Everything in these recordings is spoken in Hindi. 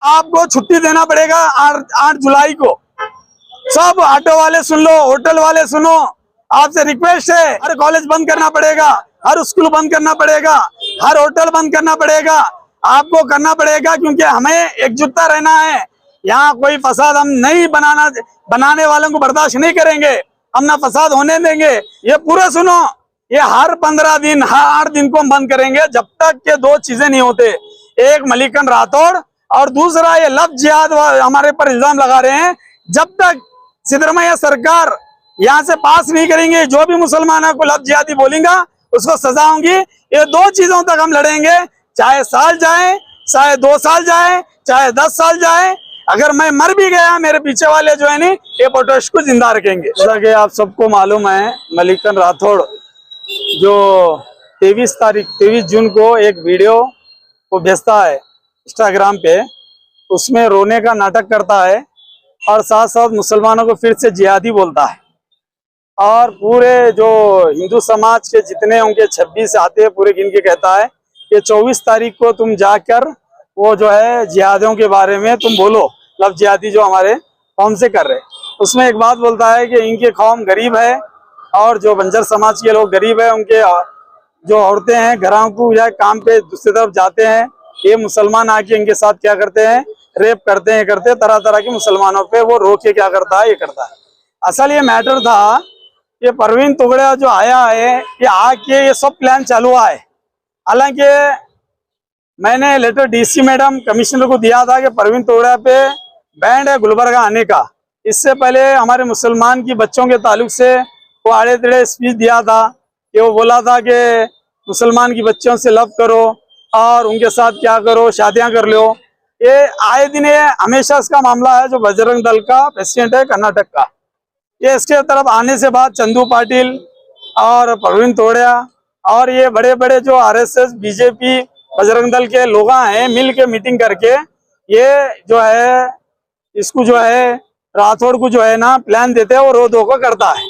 आपको छुट्टी देना पड़ेगा 8 जुलाई को। सब ऑटो वाले सुन लो, होटल वाले सुनो, आपसे रिक्वेस्ट है, हर कॉलेज बंद करना पड़ेगा, हर स्कूल बंद करना पड़ेगा, हर होटल बंद करना पड़ेगा। आपको करना पड़ेगा क्योंकि हमें एकजुटता रहना है। यहाँ कोई फसाद हम नहीं बनाने वालों को बर्दाश्त नहीं करेंगे, हम ना फसाद होने देंगे। ये पूरा सुनो, ये हर 15 दिन, हर 8 दिन को हम बंद करेंगे जब तक के 2 चीजें नहीं होते। एक मलिकन राठौड़ और दूसरा ये लफ्ज जिहाद हमारे पर इल्जाम लगा रहे हैं। जब तक सिद्धरमैया सरकार यहाँ से पास नहीं करेंगे, जो भी मुसलमानों को लफ्ज जिहादी बोलेगा उसको सजा होगी। ये 2 चीजों तक हम लड़ेंगे, चाहे साल जाए, चाहे 2 साल जाए, चाहे 10 साल जाए। अगर मैं मर भी गया, मेरे पीछे वाले जो है नी ये प्रोटेस्ट को जिंदा रखेंगे। जैसा कि आप सबको मालूम है, मलिकन राठौड़ जो 23 जून को एक वीडियो को भेजता है इंस्टाग्राम पे, उसमें रोने का नाटक करता है और साथ साथ मुसलमानों को फिर से जिहादी बोलता है। और पूरे जो हिंदू समाज के जितने उनके 26 आते हैं पूरे गिन के कहता है कि 24 तारीख को तुम जाकर वो जो है जिहादियों के बारे में तुम बोलो, लफ्ज जिहादी जो हमारे कौम से कर रहे। उसमें एक बात बोलता है कि इनके कौम गरीब है और जो बंजर समाज के लोग गरीब है, उनके जो औरतें हैं घरों को या काम पे दूसरी तरफ जाते हैं, ये मुसलमान आके इनके साथ क्या करते हैं, रेप करते हैं, तरह तरह के मुसलमानों पे वो रोक के क्या करता है, ये करता है। असल ये मैटर था, ये परवीन तोगड़िया जो आया है, ये आके ये सब प्लान चालू हुआ है। हालांकि मैंने लेटर डीसी मैडम कमिश्नर को दिया था कि परवीन तोगड़िया पे बैंड है गुलबर्गा आने का। इससे पहले हमारे मुसलमान की बच्चों के ताल्लुक से वो आड़े टेढ़े स्पीच दिया था कि वो बोला था कि मुसलमान की बच्चों से लव करो और उनके साथ क्या करो, शादियां कर लो। ये आए दिन ये हमेशा इसका मामला है। जो बजरंग दल का प्रेसिडेंट है कर्नाटक का, ये इसके तरफ आने से बाद चंदू पाटिल और परवीन तोगड़िया और ये बड़े बड़े जो आरएसएस बीजेपी बजरंग दल के लोग हैं, मिल के मीटिंग करके ये जो है इसको जो है राठौड़ को जो है ना प्लान देते हैं, वो रो धो को करता है।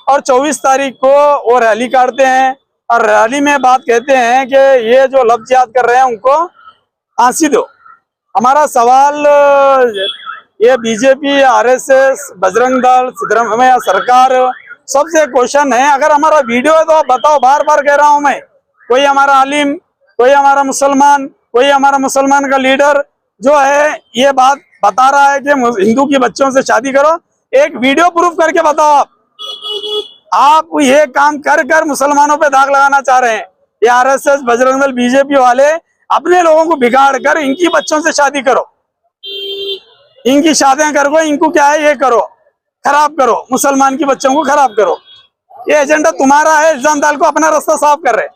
और 24 तारीख को वो रैली काटते हैं और रैली में बात कहते हैं कि ये जो लफ्ज जिहाद कर रहे हैं उनको फांसी दो। हमारा सवाल ये बीजेपी, आरएसएस, बजरंग दल, सिद्धरमैया सरकार सबसे क्वेश्चन है, अगर हमारा वीडियो है तो आप बताओ। बार बार कह रहा हूं मैं, कोई हमारा आलिम, कोई हमारा मुसलमान, कोई हमारा मुसलमान का लीडर जो है ये बात बता रहा है कि हिंदू की बच्चों से शादी करो, एक वीडियो प्रूफ करके बताओ। आप ये काम कर कर मुसलमानों पे दाग लगाना चाह रहे हैं। ये आरएसएस, बजरंग दल, बीजेपी वाले अपने लोगों को बिगाड़ कर इनकी बच्चों से शादी करो, इनकी शादियां करो, इनको क्या है ये करो, खराब करो, मुसलमान की बच्चों को खराब करो। ये एजेंडा तुम्हारा है। इल्जाम डाल को अपना रास्ता साफ कर रहे।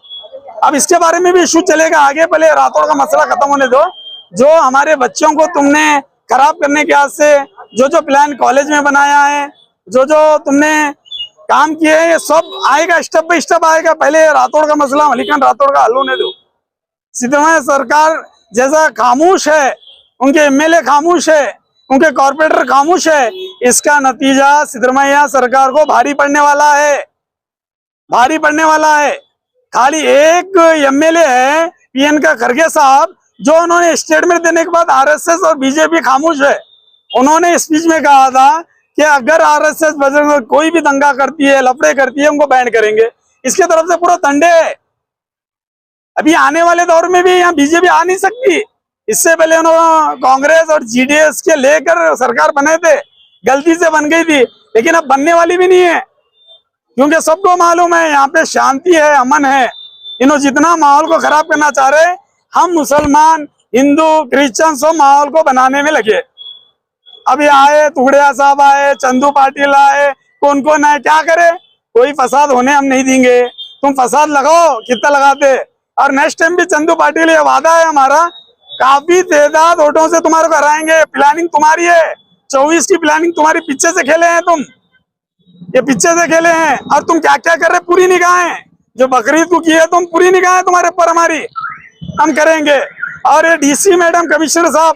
अब इसके बारे में भी इशू चलेगा आगे, पहले राठौड़ का मसला खत्म होने दो। जो हमारे बच्चों को तुमने खराब करने के हाथ से जो प्लान कॉलेज में बनाया है, जो तुमने काम किए हैं, ये सब आएगा, स्टेप बाय स्टेप आएगा। पहले राठौड़ का मसला, मलिकन राठौड़ का हल होने दो। सिद्धरमैया सरकार जैसा खामोश है, उनके एमएलए खामोश है, उनके कॉर्पोरेटर खामोश है, इसका नतीजा सिद्धरमैया सरकार को भारी पड़ने वाला है, भारी पड़ने वाला है। खाली एक एमएलए है प्रियंका खरगे साहब, जो उन्होंने स्टेटमेंट देने के बाद आरएसएस और बीजेपी खामोश है। उन्होंने स्पीच में कहा था कि अगर आरएसएस बजरंग कोई भी दंगा करती है, लफड़े करती है, उनको बैन करेंगे। इसके तरफ से पूरा तंडे है। अभी आने वाले दौर में भी यहाँ बीजेपी आ नहीं सकती। इससे पहले उन्होंने कांग्रेस और जीडीएस के लेकर सरकार बने थे, गलती से बन गई थी, लेकिन अब बनने वाली भी नहीं है, क्योंकि सबको मालूम है यहाँ पे शांति है, अमन है। इन्होंने जितना माहौल को खराब करना चाह रहे, हम मुसलमान, हिंदू, क्रिश्चियन सब माहौल को बनाने में लगे। अभी आए तोगड़िया साहब, आए चंदू पाटिल, आए कौन कौन आए, क्या करे? कोई फसाद होने हम नहीं देंगे। तुम फसाद लगाओ, कितना लगाते। और नेक्स्ट टाइम भी चंदू पाटिल, ये वादा है हमारा, काफी तादाद वोटों से तुम्हारे को हराएंगे। प्लानिंग तुम्हारी है, 24 की प्लानिंग तुम्हारी पीछे से खेले हैं तुम, ये पीछे से खेले हैं। और तुम क्या क्या कर रहे, पूरी निगाहें जो बकरीद को की है तुम, पूरी निगाहें तुम्हारे ऊपर हमारी, हम करेंगे। और ये डीसी मैडम, कमिश्नर साहब,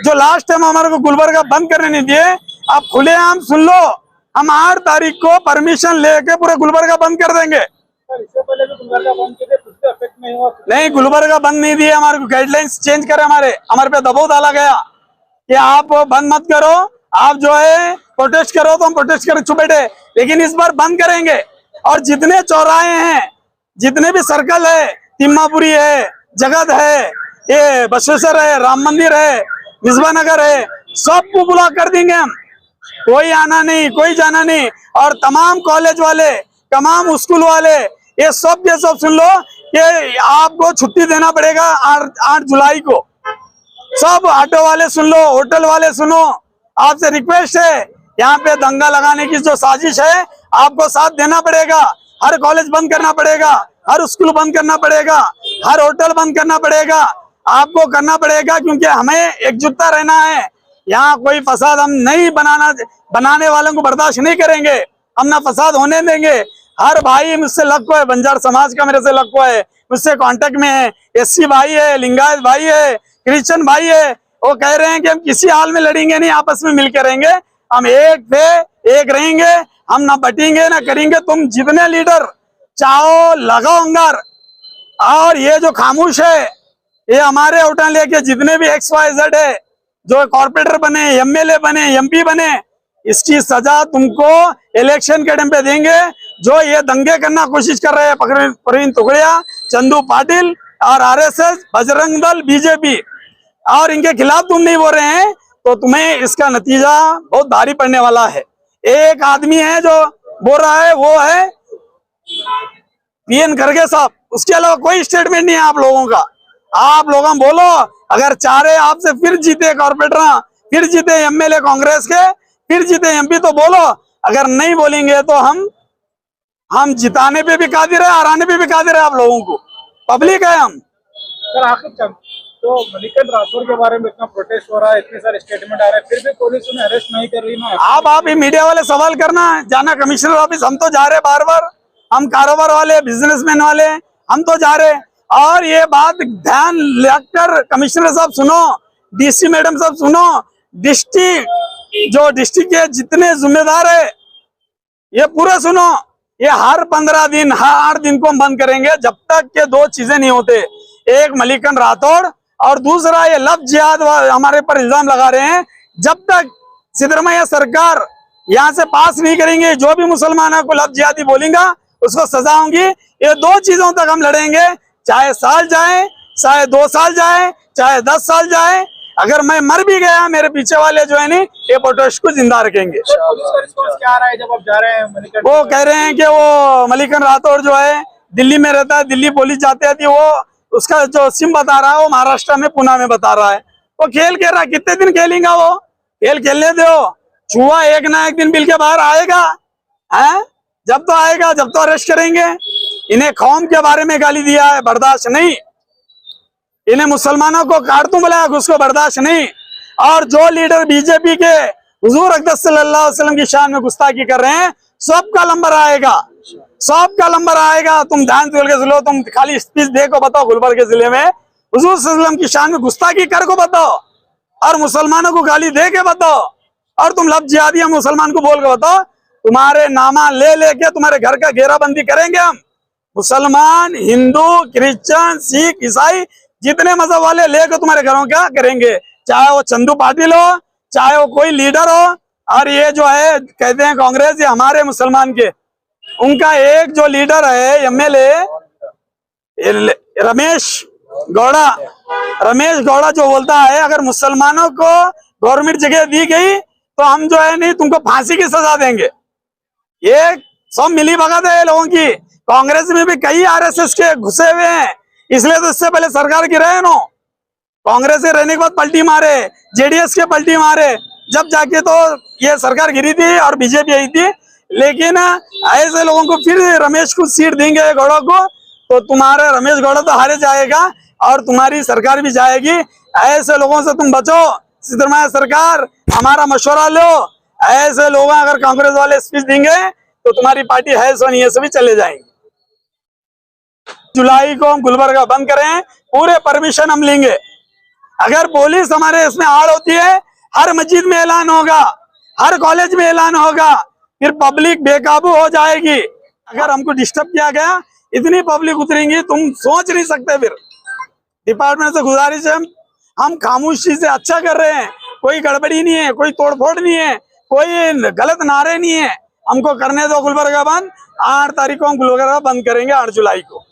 जो लास्ट टाइम हमारे को गुलबर्गा बंद करने नहीं दिए, आप खुलेआम सुन लो, हम 8 तारीख को परमिशन लेके पूरे गुलबर्गा बंद कर देंगे। इससे पहले भी गुलबर्गा बंद किए थे, कुछ तो इफेक्ट नहीं हुआ। नहीं, गुलबर्गा बंद नहीं दिए, हमारे को गाइडलाइंस चेंज करे, हमारे पे दबाव डाला गया। कि आप बंद मत करो, आप जो है प्रोटेस्ट करो तो हम प्रोटेस्ट कर चुप बैठे, लेकिन इस बार बंद करेंगे। और जितने चौराहे हैं, जितने भी सर्कल है, तिम्मापुरी है, जगत है, ये बसवेश्वर है, राम मंदिर है, मिसबा नगर है, सबको ब्लॉक कर देंगे हम। कोई आना नहीं, कोई जाना नहीं। और तमाम कॉलेज वाले, तमाम स्कूल वाले, ये सब के सब सुन लो कि आपको छुट्टी देना पड़ेगा 8 जुलाई को। सब ऑटो वाले सुन लो, होटल वाले सुनो, आपसे रिक्वेस्ट है, यहाँ पे दंगा लगाने की जो साजिश है आपको साथ देना पड़ेगा। हर कॉलेज बंद करना पड़ेगा, हर स्कूल बंद करना पड़ेगा, हर होटल बंद करना पड़ेगा, आपको करना पड़ेगा, क्योंकि हमें एकजुटता रहना है। यहाँ कोई फसाद हम नहीं बनाने वालों को बर्दाश्त नहीं करेंगे, हम ना फसाद होने देंगे। हर भाई मुझसे लग को है, बंजार समाज का मेरे से लग को है, मुझसे कांटेक्ट में है, एससी भाई है, लिंगायत भाई है, क्रिश्चियन भाई है, वो कह रहे हैं कि हम किसी हाल में लड़ेंगे नहीं, आपस में मिलकर रहेंगे, हम एक थे, एक रहेंगे, हम ना बटेंगे ना करेंगे। तुम जितने लीडर चाहो लगाओ अंगार। और ये जो खामोश है, ये हमारे होटल लेके जितने भी XYZ है, जो कॉर्पोरेटर बने, MLA बने, MP बने, इसकी सजा तुमको इलेक्शन के टाइम पे देंगे। जो ये दंगे करना कोशिश कर रहे हैं, प्रवीण तोगड़िया, चंदू पाटिल और RSS, बजरंग दल, BJP, और इनके खिलाफ तुम नहीं बोल रहे हैं, तो तुम्हें इसका नतीजा बहुत भारी पड़ने वाला है। एक आदमी है जो बोल रहा है, वो है PN खड़गे साहब, उसके अलावा कोई स्टेटमेंट नहीं है आप लोगों का। आप लोग हम बोलो, अगर चाह रहे आपसे फिर जीते कॉर्पोरेटर, फिर जीते MLA कांग्रेस के, फिर जीते MP, तो बोलो। अगर नहीं बोलेंगे तो हम जिताने पे भी कादिर है, हराने पे भी कादिर है। आप लोगों को पब्लिक है हम। सर आखिर तो मलिकन राठौर के बारे में इतना प्रोटेस्ट हो रहा है, इतने सारे स्टेटमेंट आ रहे हैं, फिर भी पुलिस उन्हें अरेस्ट नहीं कर रही ना। आप ये मीडिया वाले सवाल करना, जाना कमिश्नर ऑफिस, हम तो जा रहे बार बार, हम कारोबार वाले, बिजनेसमैन वाले, हम तो जा रहे। और ये बात ध्यान रखकर कमिश्नर साहब सुनो, DC मैडम साहब सुनो, डिस्ट्रिक्ट के जितने जिम्मेदार है ये पूरा सुनो। ये हर 15 दिन, हर 8 दिन को हम बंद करेंगे, जब तक के 2 चीजें नहीं होते। एक मलिकन राठौड़, और दूसरा ये लफ्ज जिहाद हमारे पर इल्जाम लगा रहे हैं। जब तक सिद्धरमैया सरकार यहाँ से पास नहीं करेंगे, जो भी मुसलमानों को लफ्ज जिहादी बोलेगा उसको सजा होगी। ये 2 चीजों तक हम लड़ेंगे, चाहे साल जाए, चाहे 2 साल जाए, चाहे 10 साल जाए। अगर मैं मर भी गया, मेरे पीछे वाले जो है नहीं, ये प्रोटेस्ट को जिंदा रखेंगे। पुलिस का रिस्पॉन्स क्या आ रहा है जब आप जा रहे हैं मलिकन? वो कह रहे हैं कि वो मलिकन राठौड़ जो है दिल्ली में रहता है, दिल्ली पुलिस जाते आती, वो उसका जो सिम बता रहा है वो महाराष्ट्र में, पुणे में बता रहा है। वो खेल खेल रहा है, कितने दिन खेलेगा वो? खेल खेलने दो, चूहा एक ना एक दिन बिल के बाहर आएगा है। जब तो आएगा, जब तो अरेस्ट करेंगे। इन्हें कौम के बारे में गाली दिया है, बर्दाश्त नहीं। इन्हें मुसलमानों को कारतून बुलाया, उसको बर्दाश्त नहीं। और जो लीडर BJP के हुजूर अक़दस सल्लल्लाहु अलैहि वसल्लम की शान में गुस्ताखी कर रहे हैं, सबका नंबर आएगा, सबका नंबर आएगा। तुम ध्यान खोल के सुनो, तुम खाली स्पीच देखो, बताओ गुलबर्ग के जिले में हुजूर सल्लल्लाहु अलैहि वसल्लम की शान में गुस्ताखी कर को बताओ, और मुसलमानों को गाली दे के बताओ, और तुम लफ्ज जिहादी मुसलमान को बोल के बताओ। तुम्हारे नामा ले लेके तुम्हारे घर का घेराबंदी करेंगे हम। मुसलमान, हिंदू, क्रिश्चियन, सिख, ईसाई, जितने मजहब वाले लेकर तुम्हारे घरों का करेंगे, चाहे वो चंदू पाटिल हो, चाहे वो कोई लीडर हो। और ये जो है कहते हैं कांग्रेस, ये हमारे मुसलमान के, उनका एक जो लीडर है MLA रमेश गौड़ा जो बोलता है, अगर मुसलमानों को गवर्नमेंट जगह दी गई तो हम जो है नहीं तुमको फांसी की सजा देंगे। ये सब मिली भगत है लोगों की। कांग्रेस में भी कई RSS के घुसे हुए हैं, इसलिए तो इससे पहले सरकार गिरे है नो। कांग्रेस से रहने के बाद पलटी मारे, JDS के पलटी मारे, जब जाके तो ये सरकार गिरी थी और BJP आई थी। लेकिन ऐसे लोगों को फिर रमेश को सीट देंगे, गौड़ा को, तो तुम्हारा रमेश गौड़ा तो हारे जाएगा और तुम्हारी सरकार भी जाएगी। ऐसे लोगों से तुम बचो। सिद्धरमैया सरकार, हमारा मशवरा लो। ऐसे लोग अगर कांग्रेस वाले स्पीच देंगे तो तुम्हारी पार्टी है सो नहीं है, सभी चले जाएंगे। जुलाई को हम गुलबर्गा बंद करें, पूरे परमिशन हम लेंगे। अगर पुलिस हमारे इसमें आड़ होती है, हर मस्जिद में ऐलान होगा, हर कॉलेज में ऐलान होगा, फिर पब्लिक बेकाबू हो जाएगी। अगर हमको डिस्टर्ब किया गया, इतनी पब्लिक उतरेंगी तुम सोच नहीं सकते। फिर डिपार्टमेंट से गुजारिश है, हम खामोशी से अच्छा कर रहे हैं, कोई गड़बड़ी नहीं है, कोई तोड़फोड़ नहीं है, कोई गलत नारे नहीं है। हमको करने दो गुलबर्गा बंद। 8 तारीख को हम गुलबर्गा बंद करेंगे, 8 जुलाई को।